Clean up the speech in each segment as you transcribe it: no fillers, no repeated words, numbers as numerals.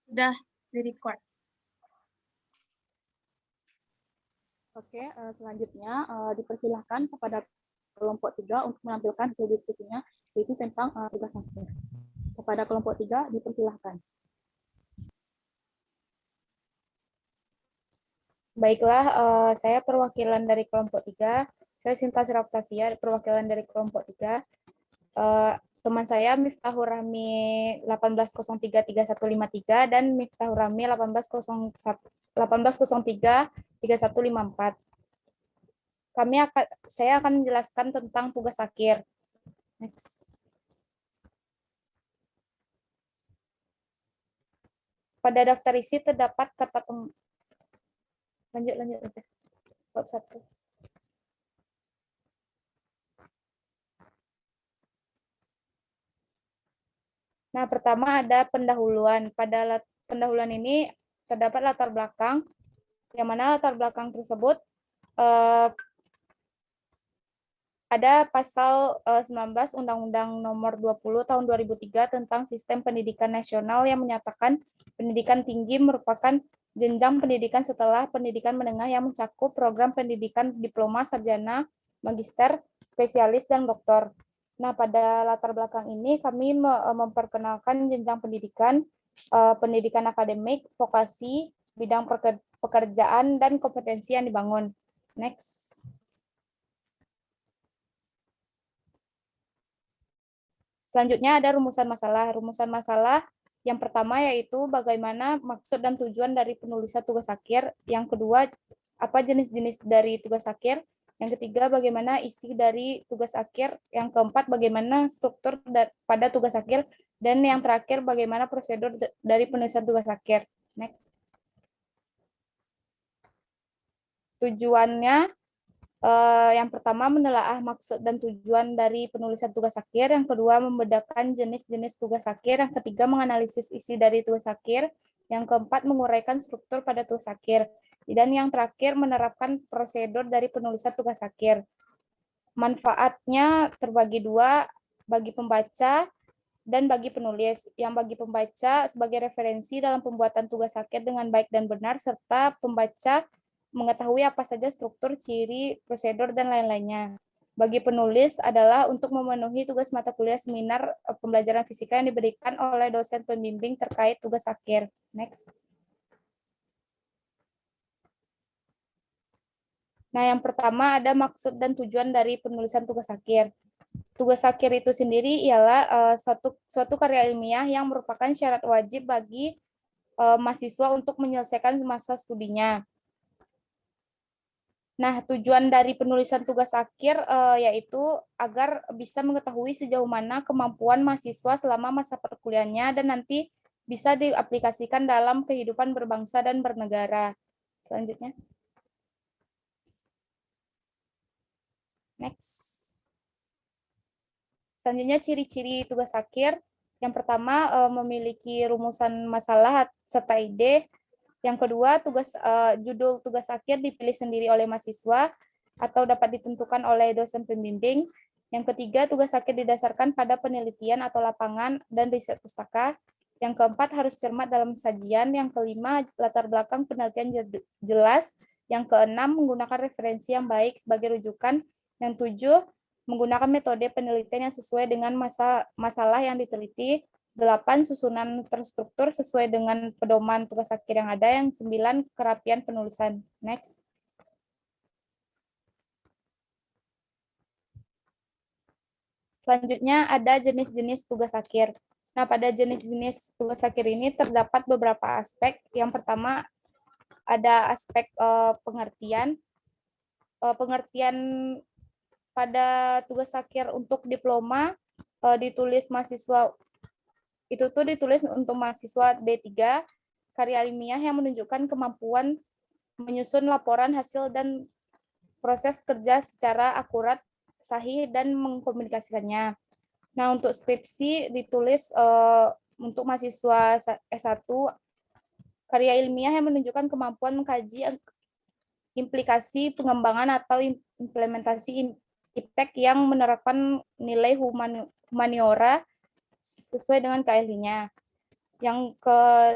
Sudah di-record. Oke, selanjutnya dipersilahkan kepada kelompok 3 untuk menampilkan hasil diskusinya, yaitu tentang tugas akhir. Kepada kelompok 3, dipersilahkan. Baiklah, saya perwakilan dari kelompok 3. Saya Sinta Siraptavia, perwakilan dari kelompok 3. Teman saya Miftahur Rahmi 18033153 dan Miftahur Rahmi 18033154. Saya akan menjelaskan tentang tugas akhir. Next. Pada daftar isi terdapat kata lanjut aja. Bab 1. Nah, pertama ada pendahuluan. Pada pendahuluan ini terdapat latar belakang, yang mana latar belakang tersebut ada pasal 19 Undang-Undang Nomor 20 Tahun 2003 tentang Sistem Pendidikan Nasional yang menyatakan pendidikan tinggi merupakan jenjang pendidikan setelah pendidikan menengah yang mencakup program pendidikan diploma, sarjana, magister, spesialis, dan doktor. Nah, pada latar belakang ini kami memperkenalkan jenjang pendidikan, pendidikan akademik, vokasi, bidang pekerjaan, dan kompetensi yang dibangun. Next. Selanjutnya ada rumusan masalah. Rumusan masalah yang pertama yaitu bagaimana maksud dan tujuan dari penulisan tugas akhir. Yang kedua, apa jenis-jenis dari tugas akhir. Yang ketiga, bagaimana isi dari tugas akhir. Yang keempat, bagaimana struktur pada tugas akhir. Dan yang terakhir, bagaimana prosedur dari penulisan tugas akhir. Next. Tujuannya, yang pertama menelaah maksud dan tujuan dari penulisan tugas akhir, yang kedua membedakan jenis-jenis tugas akhir, yang ketiga menganalisis isi dari tugas akhir, yang keempat menguraikan struktur pada tugas akhir, dan yang terakhir menerapkan prosedur dari penulisan tugas akhir. Manfaatnya terbagi dua, bagi pembaca dan bagi penulis. Yang bagi pembaca sebagai referensi dalam pembuatan tugas akhir dengan baik dan benar, serta pembaca mengetahui apa saja struktur, ciri, prosedur, dan lain-lainnya. Bagi penulis adalah untuk memenuhi tugas mata kuliah seminar pembelajaran fisika yang diberikan oleh dosen pembimbing terkait tugas akhir. Next. Nah, yang pertama ada maksud dan tujuan dari penulisan tugas akhir. Tugas akhir itu sendiri ialah suatu karya ilmiah yang merupakan syarat wajib bagi mahasiswa untuk menyelesaikan masa studinya. Nah, tujuan dari penulisan tugas akhir yaitu agar bisa mengetahui sejauh mana kemampuan mahasiswa selama masa perkuliahannya dan nanti bisa diaplikasikan dalam kehidupan berbangsa dan bernegara. Selanjutnya. Next. Selanjutnya ciri-ciri tugas akhir. Yang pertama memiliki rumusan masalah serta ide. Yang kedua, judul tugas akhir dipilih sendiri oleh mahasiswa atau dapat ditentukan oleh dosen pembimbing. Yang ketiga, tugas akhir didasarkan pada penelitian atau lapangan dan riset pustaka. Yang keempat, harus cermat dalam sajian. Yang kelima, latar belakang penelitian jelas. Yang keenam, menggunakan referensi yang baik sebagai rujukan. Yang tujuh, menggunakan metode penelitian yang sesuai dengan masalah yang diteliti. 8. Susunan terstruktur sesuai dengan pedoman tugas akhir yang ada. Yang 9. Kerapian penulisan. Next. Selanjutnya ada jenis-jenis tugas akhir. Nah, pada jenis-jenis tugas akhir ini terdapat beberapa aspek. Yang pertama ada aspek pengertian. Pengertian pada tugas akhir untuk diploma ditulis mahasiswa itu tuh ditulis untuk mahasiswa D3, karya ilmiah yang menunjukkan kemampuan menyusun laporan hasil dan proses kerja secara akurat, sahih, dan mengkomunikasikannya. Nah, untuk skripsi ditulis untuk mahasiswa S1, karya ilmiah yang menunjukkan kemampuan mengkaji implikasi pengembangan atau implementasi iptek yang menerapkan nilai humaniora sesuai dengan keahliannya.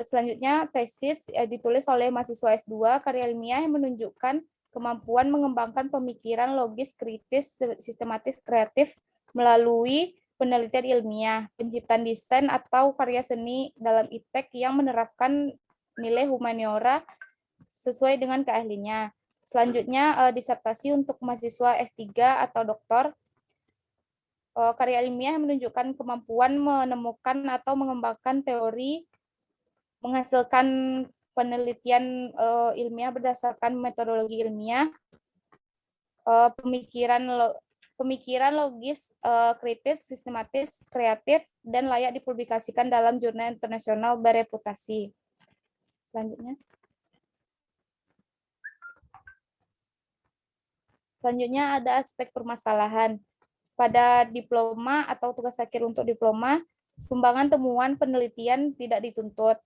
Selanjutnya tesis ditulis oleh mahasiswa S2, karya ilmiah yang menunjukkan kemampuan mengembangkan pemikiran logis, kritis, sistematis, kreatif melalui penelitian ilmiah, penciptaan desain atau karya seni dalam iptek yang menerapkan nilai humaniora sesuai dengan keahliannya. Selanjutnya disertasi untuk mahasiswa S3 atau doktor, karya ilmiah menunjukkan kemampuan menemukan atau mengembangkan teori, menghasilkan penelitian ilmiah berdasarkan metodologi ilmiah, pemikiran logis, kritis, sistematis, kreatif, dan layak dipublikasikan dalam jurnal internasional bereputasi. Selanjutnya ada aspek permasalahan. Pada diploma atau tugas akhir untuk diploma, sumbangan temuan penelitian tidak dituntut.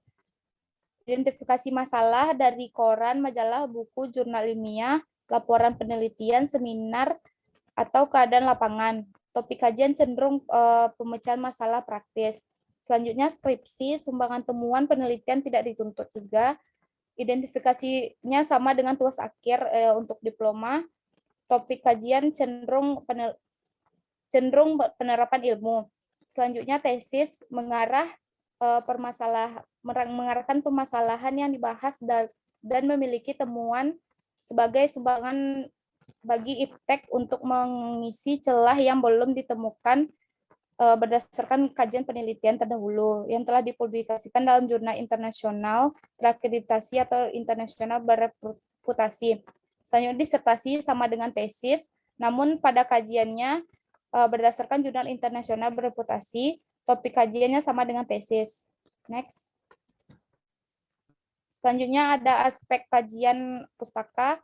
Identifikasi masalah dari koran, majalah, buku, jurnal ilmiah, laporan penelitian, seminar, atau keadaan lapangan. Topik kajian cenderung pemecahan masalah praktis. Selanjutnya skripsi, sumbangan temuan penelitian tidak dituntut juga. Identifikasinya sama dengan tugas akhir untuk diploma. Topik kajian cenderung penerapan ilmu. Selanjutnya tesis mengarahkan permasalahan yang dibahas dan memiliki temuan sebagai sumbangan bagi iptek untuk mengisi celah yang belum ditemukan berdasarkan kajian penelitian terdahulu yang telah dipublikasikan dalam jurnal internasional terakreditasi atau internasional bereputasi. Selanjutnya disertasi sama dengan tesis, namun pada kajiannya berdasarkan jurnal internasional bereputasi, topik kajiannya sama dengan tesis. Next. Selanjutnya ada aspek kajian pustaka.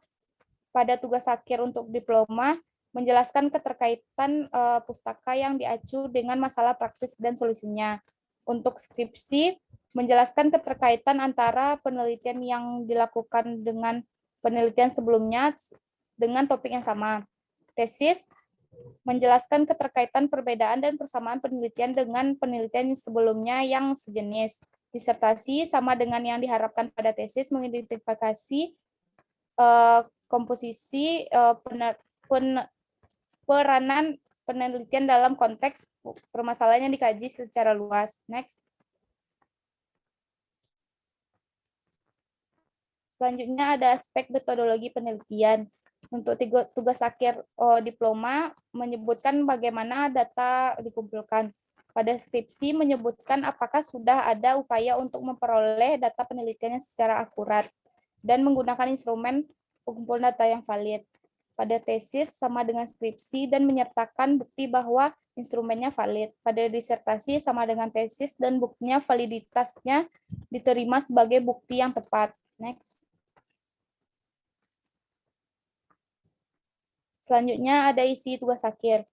Pada tugas akhir untuk diploma, menjelaskan keterkaitan pustaka yang diacu dengan masalah praktis dan solusinya. Untuk skripsi, menjelaskan keterkaitan antara penelitian yang dilakukan dengan penelitian sebelumnya dengan topik yang sama. Tesis, menjelaskan keterkaitan perbedaan dan persamaan penelitian dengan penelitian sebelumnya yang sejenis. Disertasi sama dengan yang diharapkan pada tesis, mengidentifikasi komposisi peranan penelitian dalam konteks permasalahan yang dikaji secara luas. Next. Selanjutnya ada aspek metodologi penelitian. Untuk tugas akhir diploma menyebutkan bagaimana data dikumpulkan. Pada skripsi menyebutkan apakah sudah ada upaya untuk memperoleh data penelitiannya secara akurat dan menggunakan instrumen pengumpulan data yang valid. Pada tesis sama dengan skripsi dan menyertakan bukti bahwa instrumennya valid. Pada disertasi sama dengan tesis dan buktinya validitasnya diterima sebagai bukti yang tepat. Next. Selanjutnya ada isi tugas akhir.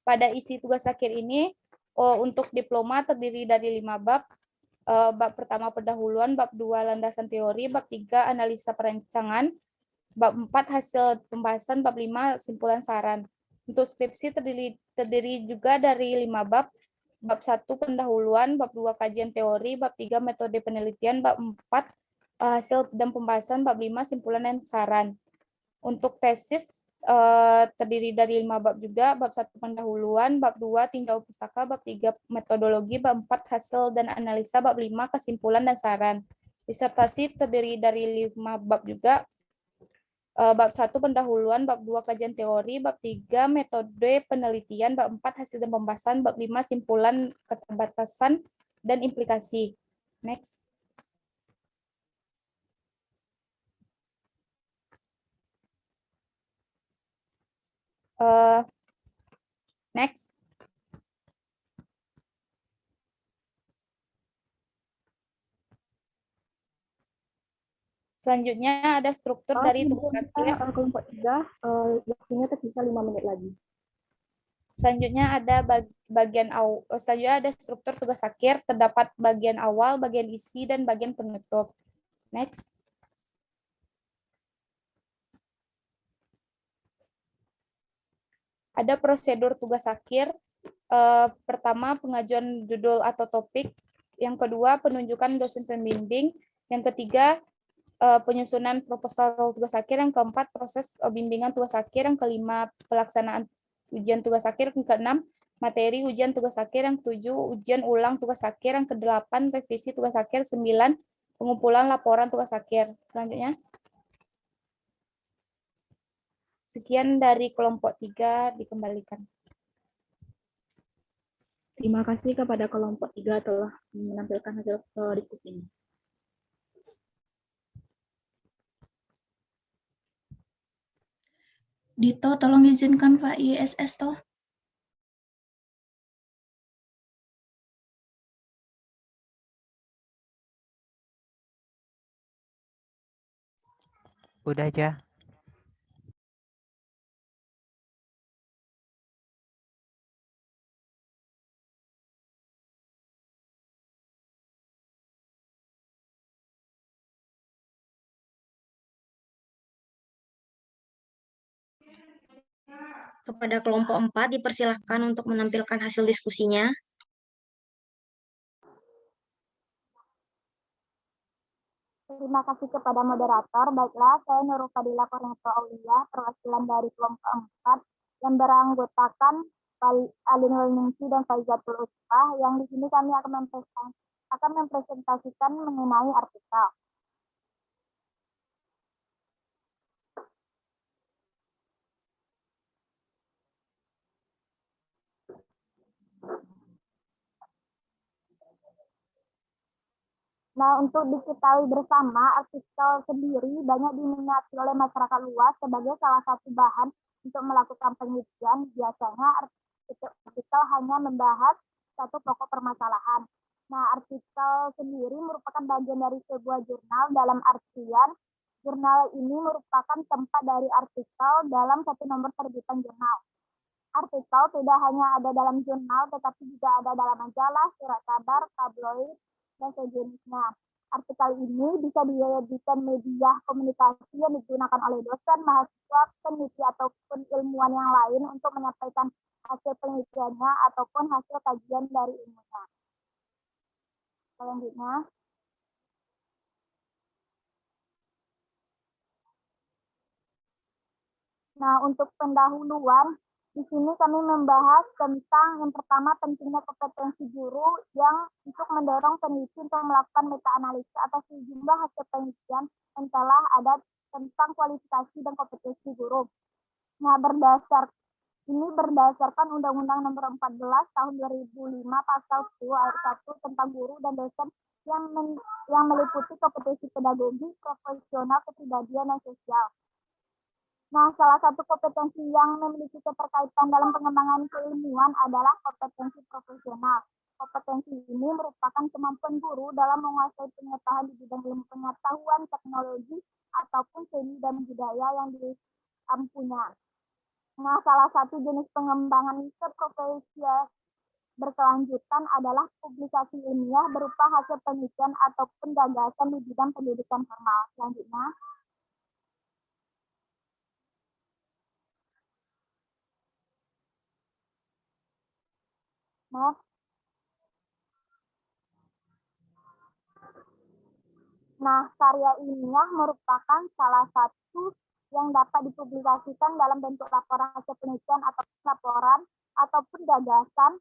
Pada isi tugas akhir ini, untuk diploma terdiri dari 5 bab. Bab pertama pendahuluan, bab 2 landasan teori, bab 3 analisa perancangan, bab 4 hasil pembahasan, bab 5 simpulan saran. Untuk skripsi terdiri juga dari 5 bab. Bab 1 pendahuluan, bab 2 kajian teori, bab 3 metode penelitian, bab 4 hasil dan pembahasan, bab 5 simpulan dan saran. Untuk tesis terdiri dari 5 bab juga, bab 1 pendahuluan, bab 2 tinjau pustaka, bab 3 metodologi, bab 4 hasil dan analisa, bab 5 kesimpulan dan saran. Disertasi terdiri dari 5 bab juga, bab 1 pendahuluan, bab 2 kajian teori, bab 3 metode penelitian, bab 4 hasil dan pembahasan, bab 5 simpulan keterbatasan dan implikasi. Next. Next. Selanjutnya ada struktur dari tugas akhir. Kelompok 3, waktunya tersisa 5 menit lagi. Selanjutnya ada selanjutnya ada struktur tugas akhir, terdapat bagian awal, bagian isi, dan bagian penutup. Next. Ada prosedur tugas akhir. Pertama, pengajuan judul atau topik. Yang kedua, penunjukan dosen pembimbing. Yang ketiga, penyusunan proposal tugas akhir. Yang keempat, proses bimbingan tugas akhir. Yang kelima, pelaksanaan ujian tugas akhir. Yang keenam, materi ujian tugas akhir. Yang ketujuh, ujian ulang tugas akhir. Yang kedelapan, revisi tugas akhir. 9, pengumpulan laporan tugas akhir. Selanjutnya. Sekian dari kelompok 3, dikembalikan. Terima kasih kepada kelompok 3 telah menampilkan hasil diskusinya. Dito, tolong izinkan Pak ISS toh. Udah aja. Kepada kelompok 4 dipersilahkan untuk menampilkan hasil diskusinya. Terima kasih kepada moderator. Baiklah, saya Nurul Fadila Korneto Aulia, perwakilan dari kelompok 4 yang beranggotakan Alinul Ningsi dan Faizatul Utsmah, yang di sini kami akan mempresentasikan mengenai artikel. Nah, untuk diketahui bersama, artikel sendiri banyak diminati oleh masyarakat luas sebagai salah satu bahan untuk melakukan penelitian. Biasanya artikel hanya membahas satu pokok permasalahan. Nah, artikel sendiri merupakan bagian dari sebuah jurnal, dalam artian jurnal ini merupakan tempat dari artikel dalam satu nomor terbitan jurnal. Artikel tidak hanya ada dalam jurnal, tetapi juga ada dalam majalah, surat kabar, tabloid, dan sejenisnya. Artikel ini bisa dijadikan media komunikasi yang digunakan oleh dosen, mahasiswa, peneliti, ataupun ilmuwan yang lain untuk menyampaikan hasil penelitiannya ataupun hasil kajian dari ilmunya. Selanjutnya. Nah, untuk pendahuluan, di sini kami membahas tentang yang pertama, pentingnya kompetensi guru yang untuk mendorong peneliti untuk melakukan meta-analisis atas sejumlah hasil penelitian yang telah ada tentang kualifikasi dan kompetensi guru. Nah, berdasarkan Undang-Undang Nomor 14 Tahun 2005 Pasal 10 Ayat 1 tentang guru dan dosen yang meliputi kompetensi pedagogi, profesional, kepribadian, dan sosial. Nah, salah satu kompetensi yang memiliki keterkaitan dalam pengembangan keilmuan adalah kompetensi profesional. Kompetensi ini merupakan kemampuan guru dalam menguasai pengetahuan di bidang ilmu pengetahuan, teknologi, ataupun seni dan budaya yang diampunya. Nah, salah satu jenis pengembangan profesi berkelanjutan adalah publikasi ilmiah berupa hasil penelitian ataupun gagasan di bidang pendidikan formal. Selanjutnya. Nah, karya ilmiah merupakan salah satu yang dapat dipublikasikan dalam bentuk laporan hasil penelitian atau laporan ataupun gagasan.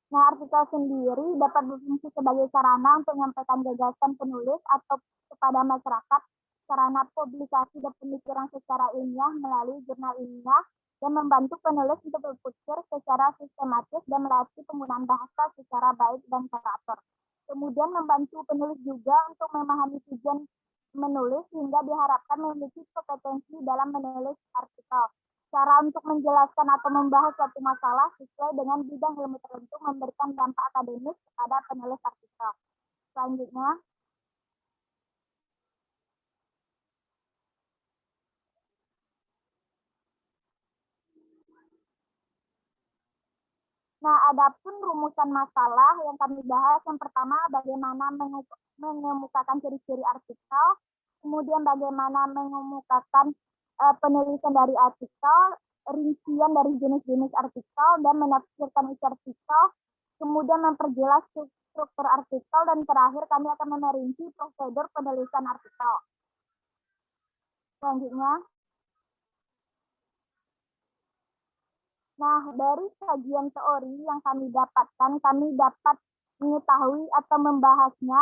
Nah, artikel sendiri dapat berfungsi sebagai sarana untuk menyampaikan gagasan penulis atau kepada masyarakat, sarana publikasi dan pemikiran secara ilmiah melalui jurnal ilmiah, dan membantu penulis untuk berpikir secara sistematis dan melatih penggunaan bahasa secara baik dan teratur. Kemudian membantu penulis juga untuk memahami tujuan menulis hingga diharapkan memiliki kompetensi dalam menulis artikel. Cara untuk menjelaskan atau membahas suatu masalah sesuai dengan bidang ilmu tertentu memberikan dampak akademis kepada penulis artikel. Selanjutnya. Nah, adapun rumusan masalah yang kami bahas, yang pertama bagaimana mengemukakan ciri-ciri artikel, kemudian bagaimana mengemukakan penulisan dari artikel, rincian dari jenis-jenis artikel dan menafsirkan isi artikel, kemudian memperjelas struktur artikel, dan terakhir kami akan merinci prosedur penulisan artikel. Selanjutnya, nah dari kajian teori yang kami dapatkan, kami dapat mengetahui atau membahasnya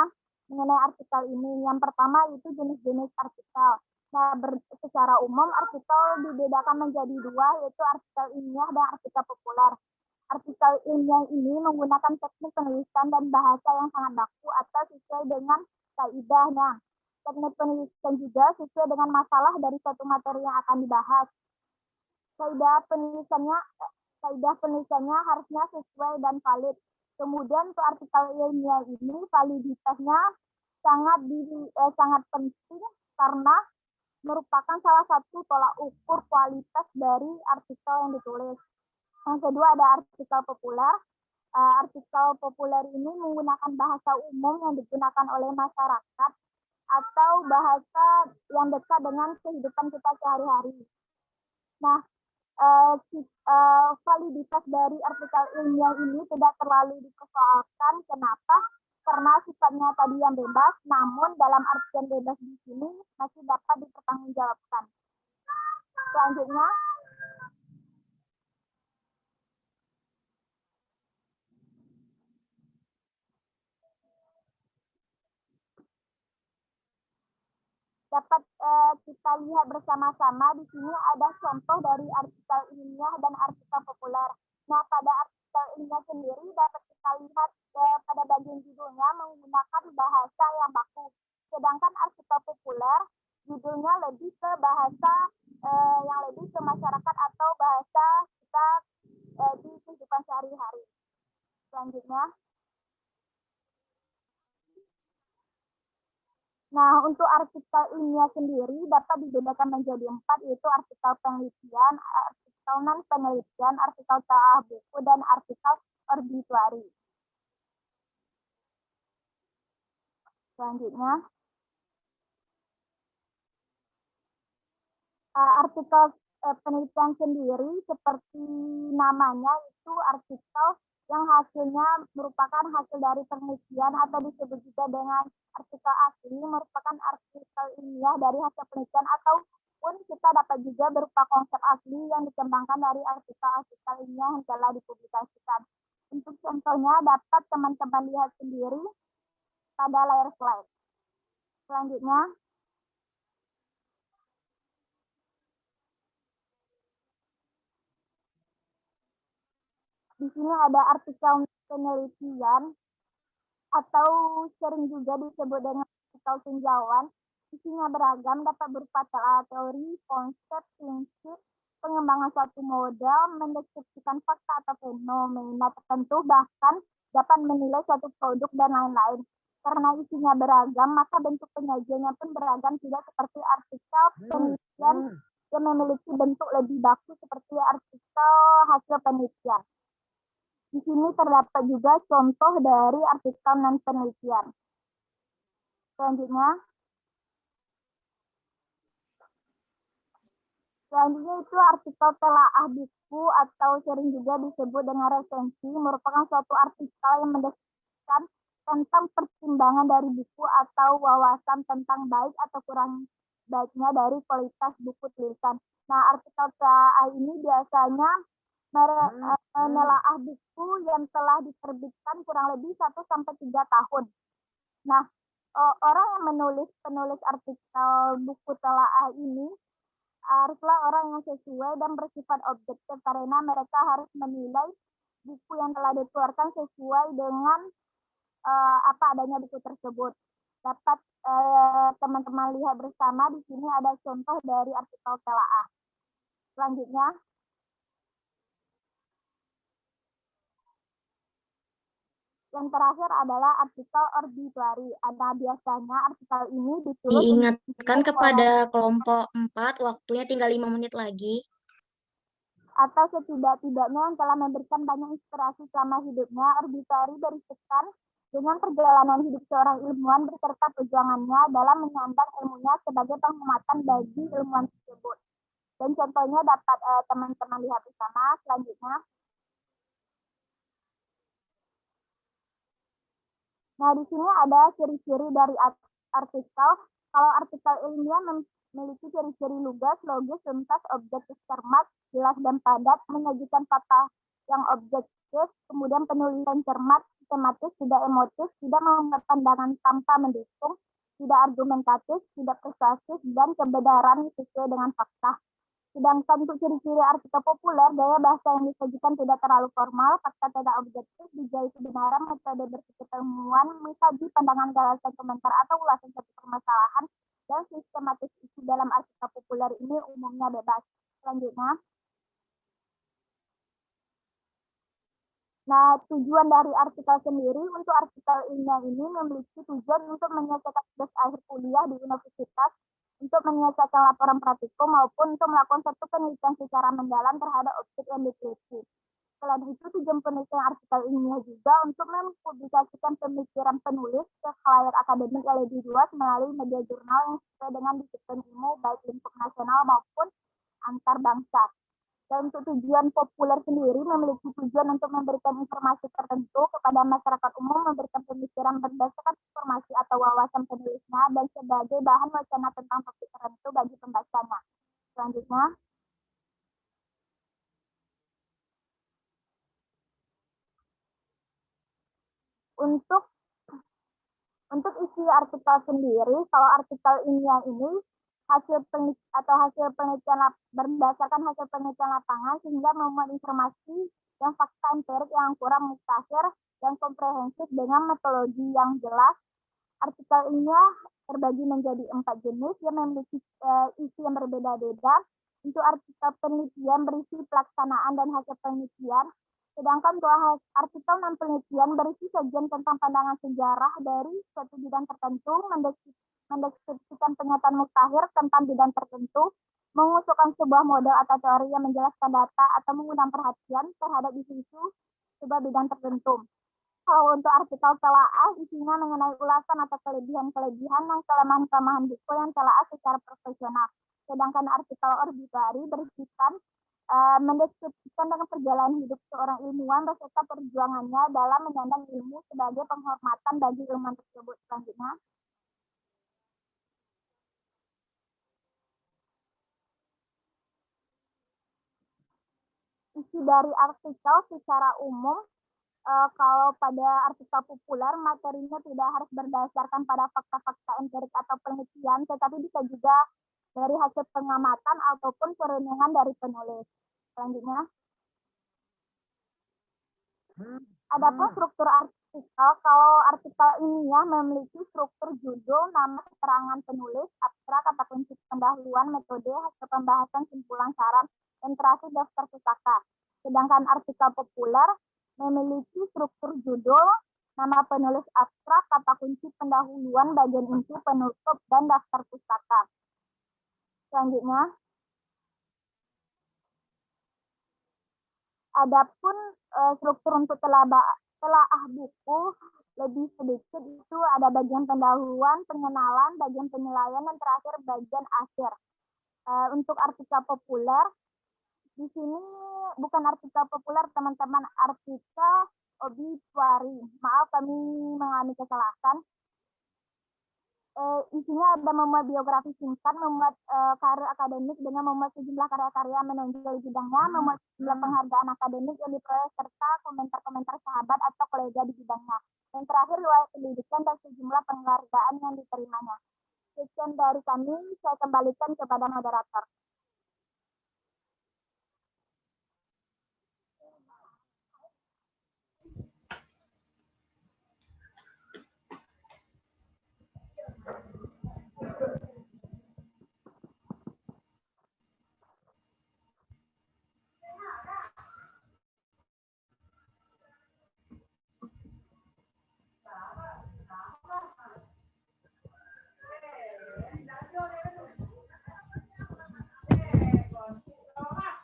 mengenai artikel ini. Yang pertama itu jenis-jenis artikel. Nah, secara umum artikel dibedakan menjadi dua, yaitu artikel ilmiah dan artikel populer. Artikel ilmiah ini menggunakan teknik penulisan dan bahasa yang sangat baku atau sesuai dengan kaidahnya. Teknik penulisan juga sesuai dengan masalah dari suatu materi yang akan dibahas. Kaidah penulisannya harusnya sesuai dan valid. Kemudian untuk artikel ilmiah ini validitasnya sangat penting karena merupakan salah satu tolak ukur kualitas dari artikel yang ditulis. Yang kedua ada artikel populer. Artikel populer ini menggunakan bahasa umum yang digunakan oleh masyarakat atau bahasa yang dekat dengan kehidupan kita sehari-hari. Nah, validitas dari artikel ilmiah ini tidak terlalu dipersoalkan. Kenapa? Karena sifatnya tadi yang bebas, namun dalam artian bebas di sini masih dapat dipertanggungjawabkan. Selanjutnya, dapat kita lihat bersama-sama di sini ada contoh dari artikel ilmiah dan artikel populer. Nah, pada artikel ilmiah sendiri dapat kita lihat pada bagian judulnya menggunakan bahasa yang baku. Sedangkan artikel populer judulnya lebih ke bahasa yang lebih ke masyarakat atau bahasa kita di kehidupan sehari-hari. Selanjutnya. Nah, untuk artikel ilmiah sendiri dapat dibedakan menjadi 4, yaitu artikel penelitian, artikel non-penelitian, artikel telah buku, dan artikel obituari. Selanjutnya, artikel penelitian sendiri seperti namanya itu artikel yang hasilnya merupakan hasil dari penelitian atau disebut juga dengan artikel asli, merupakan artikel ilmiah dari hasil penelitian ataupun kita dapat juga berupa konsep asli yang dikembangkan dari artikel-artikel ilmiah yang telah dipublikasikan. Untuk contohnya dapat teman-teman lihat sendiri pada layar slide. Selanjutnya, di sini ada artikel penelitian atau sering juga disebut dengan artikel tinjauan. Isinya beragam, dapat berupa teori, konsep, prinsip, pengembangan suatu model, mendeskripsikan fakta atau fenomena tertentu, bahkan dapat menilai suatu produk dan lain-lain. Karena isinya beragam, maka bentuk penyajiannya pun beragam, tidak seperti artikel penelitian yang memiliki bentuk lebih baku seperti artikel hasil penelitian. Di sini terdapat juga contoh dari artikel non-penelitian. Selanjutnya itu artikel telaah buku atau sering juga disebut dengan resensi, merupakan suatu artikel yang mendeskripsikan tentang pertimbangan dari buku atau wawasan tentang baik atau kurang baiknya dari kualitas buku tulisan. Nah, artikel telaah ini biasanya menelaah buku yang telah diterbitkan kurang lebih 1-3 tahun. Nah, orang yang penulis artikel buku telaah ini haruslah orang yang sesuai dan bersifat objektif karena mereka harus menilai buku yang telah dikeluarkan sesuai dengan apa adanya buku tersebut. Dapat teman-teman lihat bersama di sini ada contoh dari artikel telaah. Selanjutnya, yang terakhir adalah artikel obituari. Ada biasanya artikel ini ditulis. Diingatkan kepada kelompok 4, waktunya tinggal 5 menit lagi. Atau setidak-tidaknya yang telah memberikan banyak inspirasi selama hidupnya. Obituari berisikan dengan perjalanan hidup seorang ilmuwan beserta perjuangannya dalam menyandang ilmunya sebagai penghormatan bagi ilmuwan tersebut. Dan contohnya dapat teman-teman lihat bersama selanjutnya. Nah, di sini ada ciri-ciri dari artikel. Kalau artikel ilmiah memiliki ciri-ciri lugas, logis, tuntas, objektif, cermat, jelas dan padat, menyajikan fakta yang objektif, kemudian penulisan cermat, sistematis, tidak emotif, tidak membuat pandangan tanpa mendukung, tidak argumentatif, tidak persuasif, dan kebenaran sesuai dengan fakta. Sedangkan untuk ciri-ciri artikel populer, gaya bahasa yang disajikan tidak terlalu formal, fakta tidak objektif, dijauhi kebenaran, metode berpikir ilmuwan, mengkaji pandangan, gagasan, komentar, atau ulasan satu permasalahan, dan sistematis isi dalam artikel populer ini umumnya bebas. Selanjutnya. Nah, tujuan dari artikel sendiri, untuk artikel ilmiah ini memiliki tujuan untuk menyelesaikan tugas akhir kuliah di universitas, untuk menyelesaikan laporan praktikum, maupun untuk melakukan satu penelitian secara mendalam terhadap objek yang diteliti. Selain itu, tujuan penelitian artikel ilmiah juga untuk mempublikasikan pemikiran penulis ke khalayak akademik yang lebih luas melalui media jurnal yang sesuai dengan disiplin ilmu, baik lingkup nasional maupun antar bangsa. Dan untuk tujuan populer sendiri memiliki tujuan untuk memberikan informasi tertentu kepada masyarakat umum, memberikan pemikiran berdasarkan informasi atau wawasan penulisnya, dan sebagai bahan wacana tentang topik tertentu bagi pembacanya. Selanjutnya. Untuk isi artikel sendiri, kalau artikel ilmiah ini berdasarkan hasil penelitian lapangan sehingga memuat informasi dan fakta empirik yang kurang mutakhir dan komprehensif dengan metodologi yang jelas. Artikel ilmiah terbagi menjadi 4 jenis yang memiliki isi yang berbeda-beda. Untuk artikel penelitian berisi pelaksanaan dan hasil penelitian, sedangkan untuk artikel non penelitian berisi sajian tentang pandangan sejarah dari suatu bidang tertentu, mendeskripsikan pernyataan mutakhir tentang bidang tertentu, mengusulkan sebuah model atau teori yang menjelaskan data atau mengundang perhatian terhadap isu-isu sebuah bidang tertentu. Kalau untuk artikel telaah, isinya mengenai ulasan atau kelebihan-kelebihan dan kelemahan-kelemahan buku yang telaah secara profesional. Sedangkan artikel obituari berisikan mendeskripsikan dengan perjalanan hidup seorang ilmuwan beserta perjuangannya dalam menyandang ilmu sebagai penghormatan bagi ilmuwan tersebut. Selanjutnya. Isi dari artikel secara umum, kalau pada artikel populer, materinya tidak harus berdasarkan pada fakta-fakta empirik atau penelitian, tetapi bisa juga dari hasil pengamatan ataupun perenungan dari penulis. Selanjutnya. Adapun struktur artikel, kalau artikel ilmiah memiliki struktur judul, nama, keterangan penulis, abstrak, kata kunci pendahuluan, metode, hasil pembahasan, simpulan, saran, dan terakhir daftar pustaka. Sedangkan artikel populer memiliki struktur judul, nama penulis, abstrak, kata kunci pendahuluan, bagian inti, penutup, dan daftar pustaka. Selanjutnya. Adapun struktur untuk telaah buku lebih sedikit, itu ada bagian pendahuluan, pengenalan, bagian penilaian, dan terakhir bagian akhir. Untuk artikel populer, di sini bukan artikel populer teman-teman, artikel obituari. Maaf kami mengalami kesalahan. Isinya ada memuat biografi singkat, memuat karir akademik dengan memuat sejumlah karya-karya menonjol di bidangnya, memuat sejumlah penghargaan akademik yang diperoleh serta komentar-komentar sahabat atau kolega di bidangnya. Yang terakhir, riwayat pendidikan dan sejumlah penghargaan yang diterimanya. Sekian dari kami, saya kembalikan kepada moderator.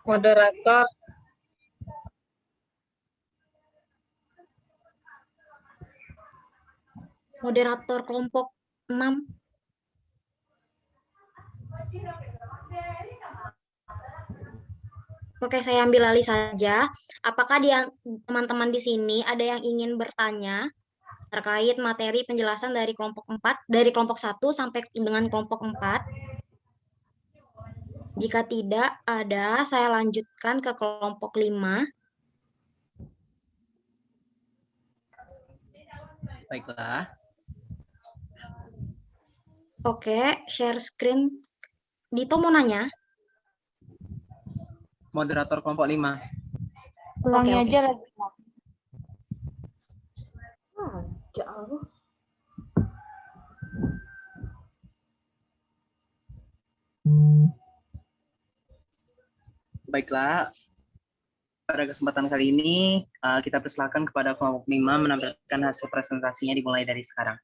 Moderator. Moderator kelompok 6. Oke, saya ambil alih saja. Apakah teman-teman di sini ada yang ingin bertanya terkait materi penjelasan dari kelompok 4, dari kelompok 1 sampai dengan kelompok 4? Jika tidak ada, saya lanjutkan ke kelompok 5. Baiklah. Oke, share screen. Dito mau nanya? Moderator kelompok 5. Ulangi Oke, aja siap. lagi. Jauh. Baiklah, pada kesempatan kali ini kita persilakan kepada kelompok 5 menampilkan hasil presentasinya dimulai dari sekarang.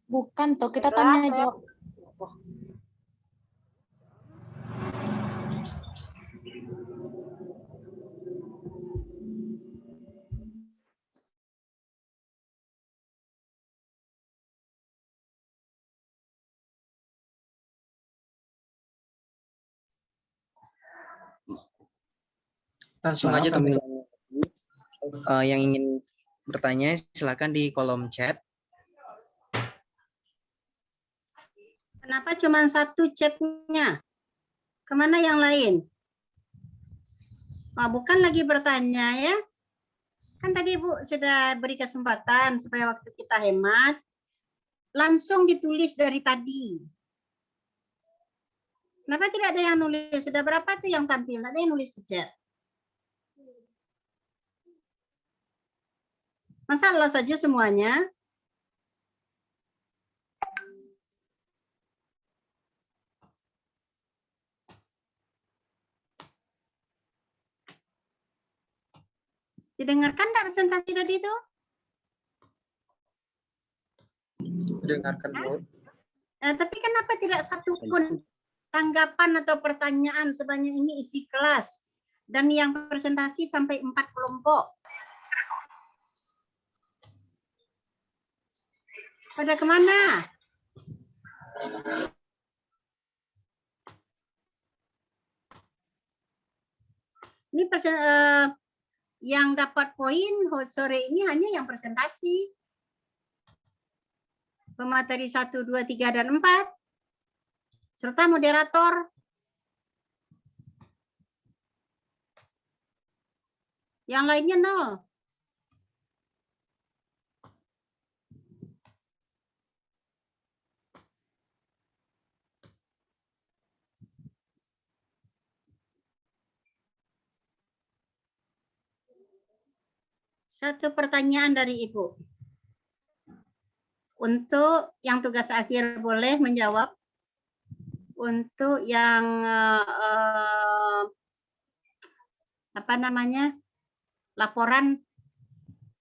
Bukan tuh, kita tanya jawab. Langsung aja teman-teman. Yang ingin bertanya silakan di kolom chat. Kenapa cuma satu chatnya? Kemana yang lain? Oh, bukan lagi bertanya ya. Kan tadi Bu sudah beri kesempatan supaya waktu kita hemat. Langsung ditulis dari tadi. Kenapa tidak ada yang nulis? Sudah berapa tuh yang tampil? Ada yang nulis di chat. Masa lolos saja semuanya? Didengarkan enggak presentasi tadi itu? Dengarkan, Bu. Tapi kenapa tidak satu pun tanggapan atau pertanyaan sebanyak ini isi kelas? Dan yang presentasi sampai 4 kelompok. Pada kemana? Ini yang dapat poin sore ini hanya yang presentasi. Pemateri 1, 2, 3, dan 4. Serta moderator. Yang lainnya 0. Satu pertanyaan dari Ibu. Untuk yang tugas akhir boleh menjawab. Untuk yang laporan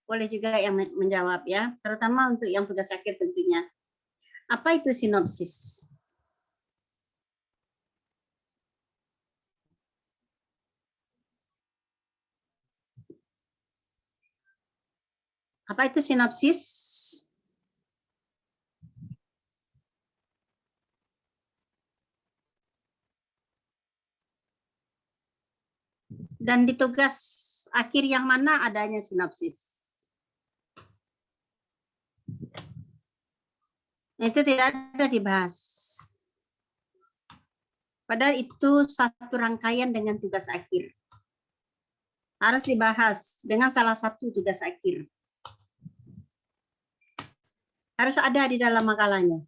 boleh juga yang menjawab ya. Terutama untuk yang tugas akhir tentunya. Apa itu sinopsis? Apa itu sinopsis? Dan di tugas akhir yang mana adanya sinopsis? Itu tidak ada dibahas. Padahal itu satu rangkaian dengan tugas akhir. Harus dibahas dengan salah satu tugas akhir. Harus ada di dalam makalahnya.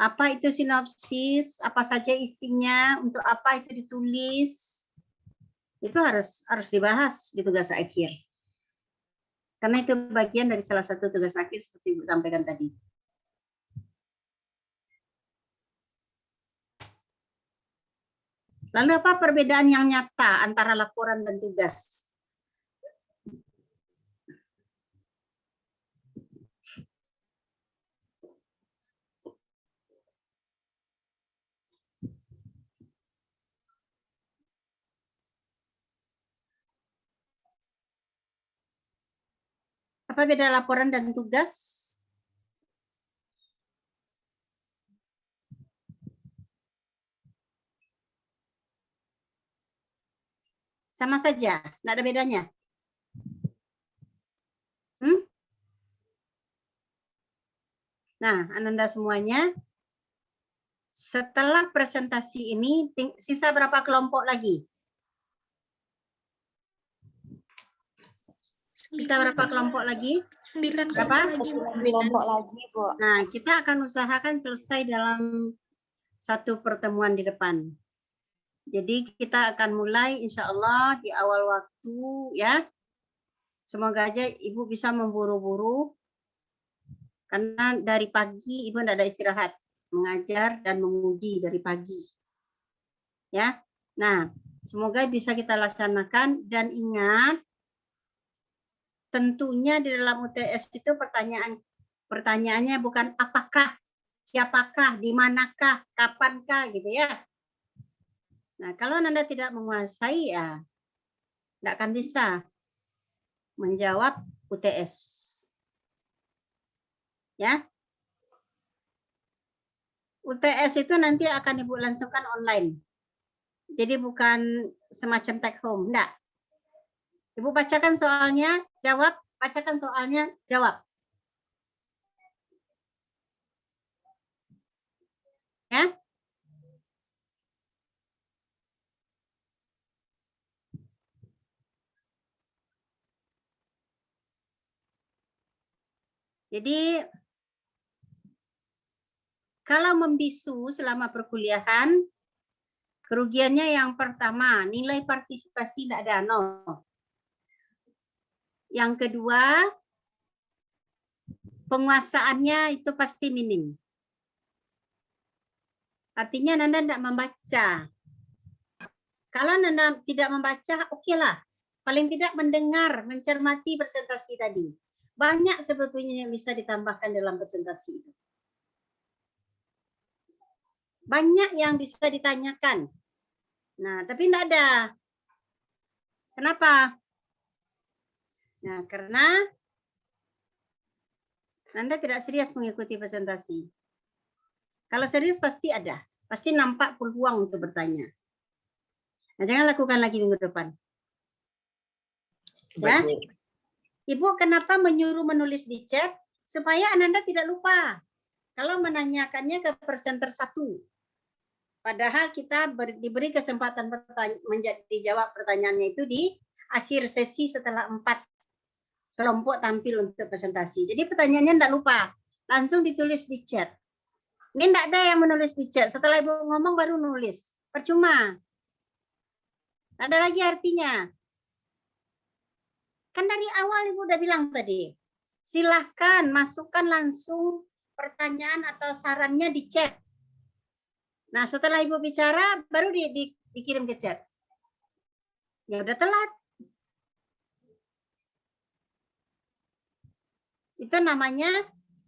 Apa itu sinopsis? Apa saja isinya? Untuk apa itu ditulis? Itu harus dibahas di tugas akhir. Karena itu bagian dari salah satu tugas akhir seperti Ibu sampaikan tadi. Lalu apa perbedaan yang nyata antara laporan dan tugas? Apa beda laporan dan tugas? Sama saja, nggak ada bedanya. Nah, Ananda semuanya, setelah presentasi ini, sisa berapa kelompok lagi? Sisa berapa kelompok lagi? 9 Berapa? Kelompok lagi, Bu. Nah, kita akan usahakan selesai dalam satu pertemuan di depan. Jadi kita akan mulai insya Allah di awal waktu ya. Semoga aja Ibu bisa memburu-buru. Karena dari pagi Ibu tidak ada istirahat. Mengajar dan menguji dari pagi. Ya. Nah, semoga bisa kita laksanakan. Dan ingat, tentunya di dalam UTS itu pertanyaannya bukan apakah, siapakah, di manakah, kapankah gitu ya. Nah, kalau Anda tidak menguasai ya tidak akan bisa menjawab UTS. Ya. UTS itu nanti akan Ibu langsungkan online. Jadi bukan semacam take home, enggak. Ibu bacakan soalnya, jawab, bacakan soalnya, jawab. Ya. Jadi kalau membisu selama perkuliahan, kerugiannya yang pertama, nilai partisipasi tidak ada, nol. Yang kedua, penguasaannya itu pasti minim. Artinya Nanda tidak membaca. Kalau Nanda tidak membaca, oke lah. Paling tidak mendengar, mencermati presentasi tadi. Banyak sebetulnya yang bisa ditambahkan dalam presentasi itu. Banyak yang bisa ditanyakan. Nah, tapi tidak ada. Kenapa? Nah, karena Anda tidak serius mengikuti presentasi. Kalau serius pasti ada. Pasti nampak peluang untuk bertanya. Nah, jangan lakukan lagi minggu depan. Ya. Ibu kenapa menyuruh menulis di chat? Supaya Ananda tidak lupa. Kalau menanyakannya ke presenter 1. Padahal kita diberi kesempatan dijawab pertanyaannya itu di akhir sesi setelah 4 kelompok tampil untuk presentasi. Jadi pertanyaannya tidak lupa. Langsung ditulis di chat. Ini tidak ada yang menulis di chat. Setelah Ibu ngomong baru nulis. Percuma. Tidak ada lagi artinya. Kan dari awal Ibu udah bilang tadi. Silahkan masukkan langsung pertanyaan atau sarannya di chat. Nah, setelah Ibu bicara, baru dikirim ke chat. Ya udah telat. Itu namanya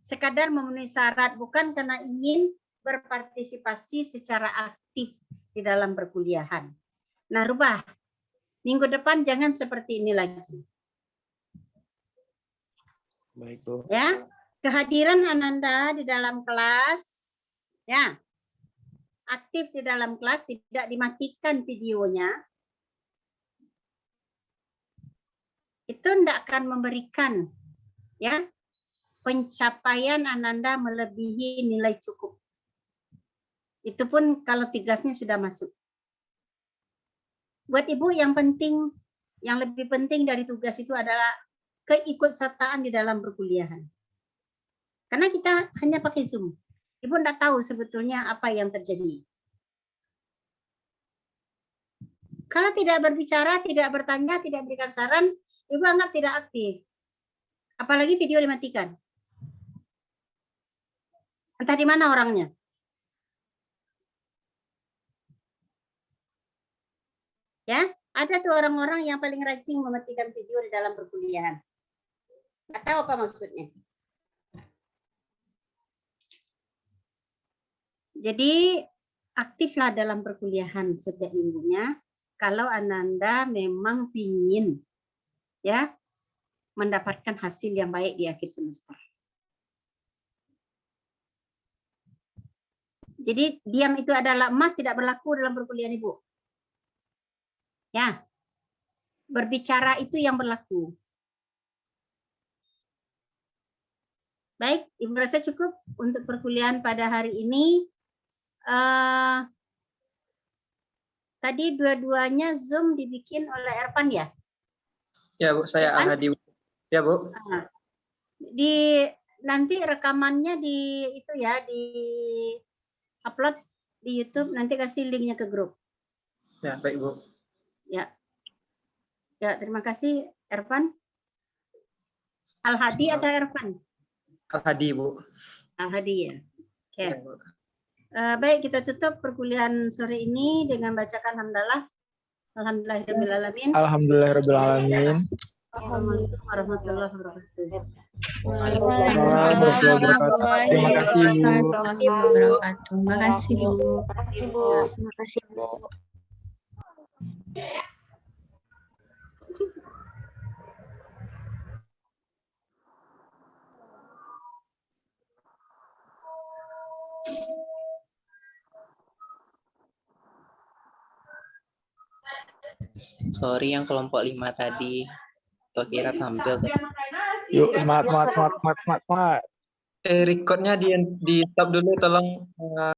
sekadar memenuhi syarat, bukan karena ingin berpartisipasi secara aktif di dalam perkuliahan. Nah, rubah. Minggu depan jangan seperti ini lagi. Baik, Bu. Ya, kehadiran Ananda di dalam kelas, ya, aktif di dalam kelas, tidak dimatikan videonya, itu tidak akan memberikan ya pencapaian Ananda melebihi nilai cukup. Itu pun kalau tugasnya sudah masuk. Buat Ibu yang penting, yang lebih penting dari tugas itu adalah keikutsertaan di dalam perkuliahan. Karena kita hanya pakai Zoom. Ibu tidak tahu sebetulnya apa yang terjadi. Kalau tidak berbicara, tidak bertanya, tidak berikan saran, Ibu anggap tidak aktif. Apalagi video dimatikan. Entah di mana orangnya. Ya, ada tuh orang-orang yang paling rajin mematikan video di dalam perkuliahan. Nggak tahu apa maksudnya. Jadi aktiflah dalam perkuliahan setiap minggunya. Kalau Ananda memang ingin ya mendapatkan hasil yang baik di akhir semester. Jadi diam itu adalah emas, tidak berlaku dalam perkuliahan Ibu. Ya. berbicara itu yang berlaku. Baik, Ibu rasa cukup untuk perkuliahan pada hari ini. Tadi dua-duanya Zoom dibikin oleh Erpan ya? Ya Bu, saya Erpan? Al-Hadi. Ya Bu. Nanti rekamannya di itu ya, di upload di YouTube, nanti kasih linknya ke grup. Ya, baik Bu. Ya. Ya, terima kasih Erpan. Al-Hadi atau Erpan? Al-Hadi Bu. Al-Hadi ya. Oke. Ya, Bu. Baik, kita tutup perkuliahan sore ini dengan bacakan hamdalah. Alhamdulillahirrahmanirrahim. Alhamdulillahirrahmanirrahim. Assalamualaikum warahmatullahi wabarakatuh. Waalaikumsalam warahmatullahi Terima kasih, Bu. Terima kasih, Bu. Terima kasih, Bu. Sorry yang kelompok 5 tadi. Tuh kira tampil. Yuk, semangat. Recordnya di stop dulu tolong.